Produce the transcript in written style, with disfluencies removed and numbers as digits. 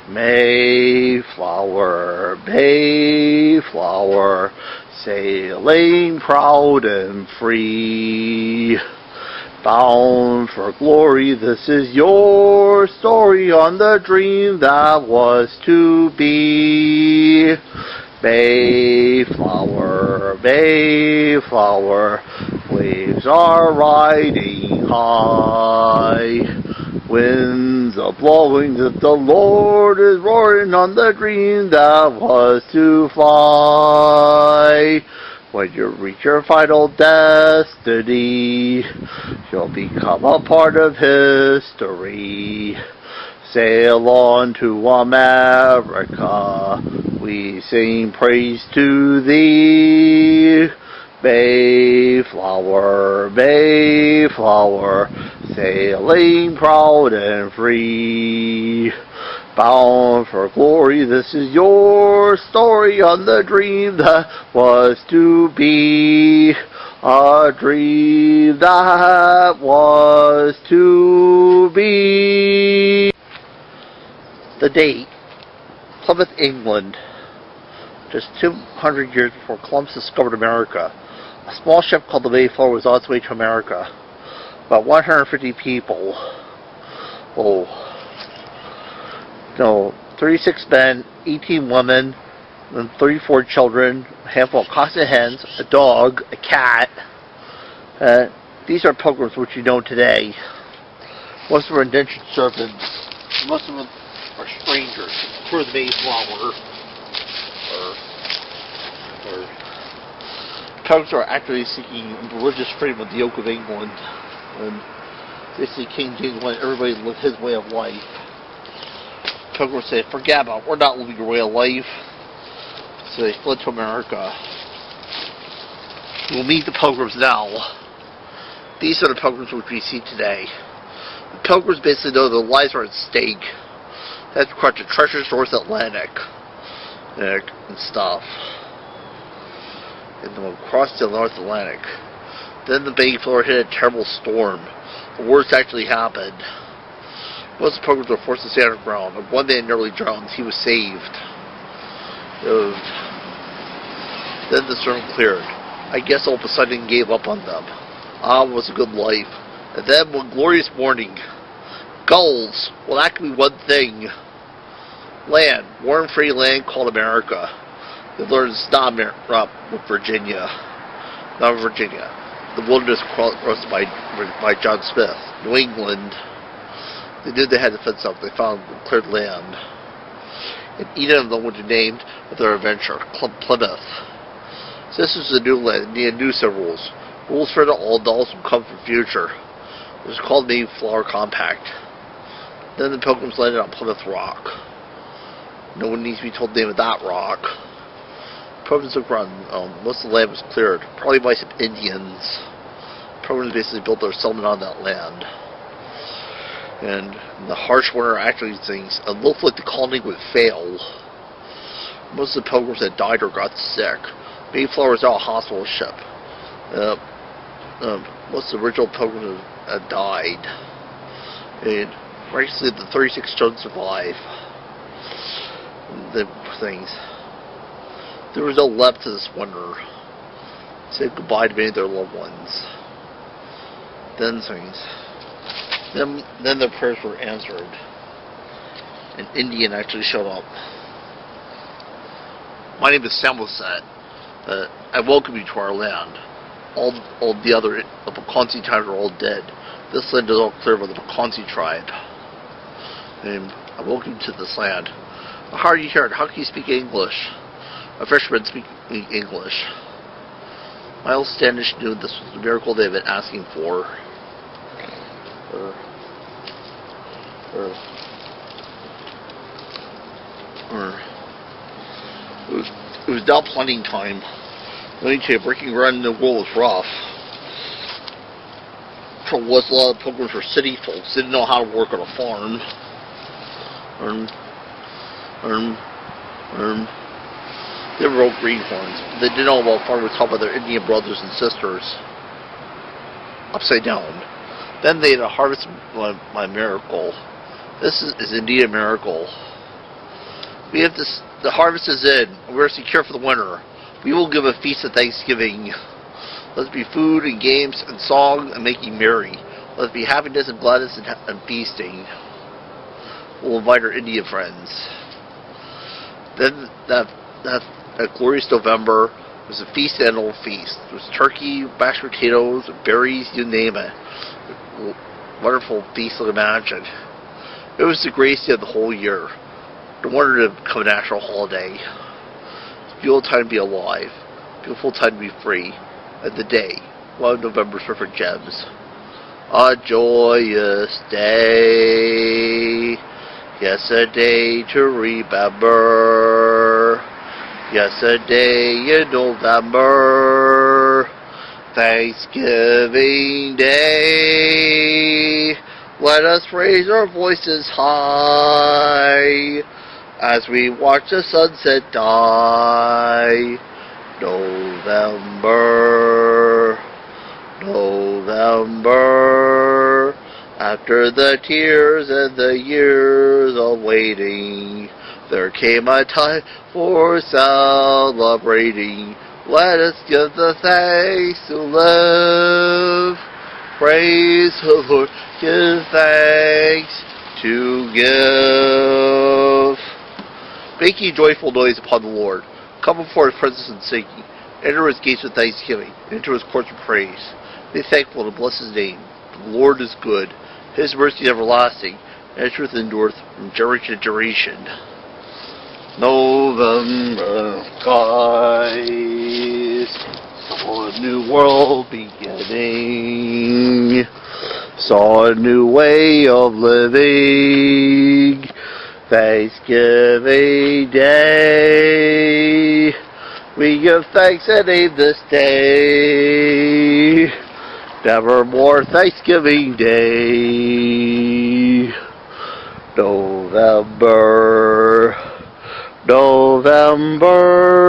Mayflower, Mayflower, sailing proud and free. Bound for glory, this is your story on the dream that was to be. Mayflower, Mayflower, waves are riding high. Winds are blowing, that the Lord is roaring on the dream that was to fly. When you reach your final destiny, you'll become a part of history. Sail on to America, we sing praise to thee. Mayflower, Mayflower, sailing proud and free. Bound for glory, this is your story on the dream that was to be. A dream that was to be. The date, Plymouth, England. Just 200 years before Columbus discovered America, a small ship called the Mayflower was on its way to America. About 150 people. 36 men, 18 women, and 34 children, a handful of cocks hens, a dog, a cat. These are pilgrims which you know today. Most of them are indentured servants. Most of them are strangers for the Mayflower. Pilgrims are actually seeking religious freedom of the yoke of England. And basically King James wanted everybody to live his way of life. Pilgrims say, forget about it, we're not living your way of life. So they fled to America. We'll meet the pilgrims now. These are the pilgrims which we see today. The pilgrims basically know their lives are at stake. They have to cross the treacherous North Atlantic and stuff. And they'll cross the North Atlantic. Then the Mayflower hit a terrible storm. The worst actually happened. Most of the pilgrims were forced to stay underground. And one man nearly drowned. He was saved. Then the storm cleared. I guess all Poseidon gave up on them. It was a good life. And then one glorious morning, gulls. Well, that could be one thing. Land, warm, free land called America. They learned it's not with Virginia. Not Virginia. The wilderness crossed by John Smith. New England. They knew they had to fence up. They found cleared land. And each of them would be named with their adventure, Plymouth. So this was a new land. It needed new set of rules. Rules for all adults who come from future. It was called the Mayflower Compact. Then the pilgrims landed on Plymouth Rock. No one needs to be told the name of that rock. Pilgrims looked around. Most of the land was cleared, probably by some Indians. Pilgrims basically built their settlement on that land. And in the harsh winter, actually, things it looked like the colony would fail. Most of the pilgrims had died or got sick. Mayflower was now a hospital ship. Most of the original pilgrims had died. And miraculously, the 36 children survived. The things. There was no left to this winter. Said goodbye to many of their loved ones. Then things. Then their prayers were answered. An Indian actually showed up. My name is Samoset. I welcome you to our land. All the other Paconsi tribes are all dead. This land is all cleared by the Paconsi tribe. And I welcome you to this land. How are you here? How can you speak English? A fisherman speaking English. Miles Standish knew this was the miracle they had been asking for. It was now planting time. Going to a breaking ground in the world was rough. Trouble was a lot of pilgrims were city folks. They didn't know how to work on a farm. They were old greenhorns. They didn't know about farmers taught by their Indian brothers and sisters. Upside down. Then they had a harvest by miracle. This is indeed a miracle. We have this. The harvest is in. We're secure for the winter. We will give a feast of Thanksgiving. Let it be food and games and song and making merry. Let it be happiness and gladness and feasting. We'll invite our Indian friends. Then that glorious November was a feast, annual feast. It was turkey, mashed potatoes, berries, you name it. Wonderful feast to imagine. It was the greatest day of the whole year. No wonder to become a national holiday. It's a beautiful time to be alive. Beautiful time to be free. And the day, one of November's perfect gems. A joyous day. Yes, a day to remember. Yes, a day in November. Thanksgiving Day. Let us raise our voices high as we watch the sunset die. November, November, after the tears and the years of waiting, there came a time for celebrating. Let us give the thanks to live. Praise the Lord, give thanks to give. Make ye joyful noise upon the Lord. Come before his presence and singing. Enter his gates with thanksgiving. Enter his courts with praise. Be thankful and bless his name. The Lord is good. His mercy is everlasting, and his truth endureth from generation to generation. November skies saw a new world beginning, saw a new way of living. Thanksgiving Day, we give thanks and name this day. Nevermore Thanksgiving Day. November, November.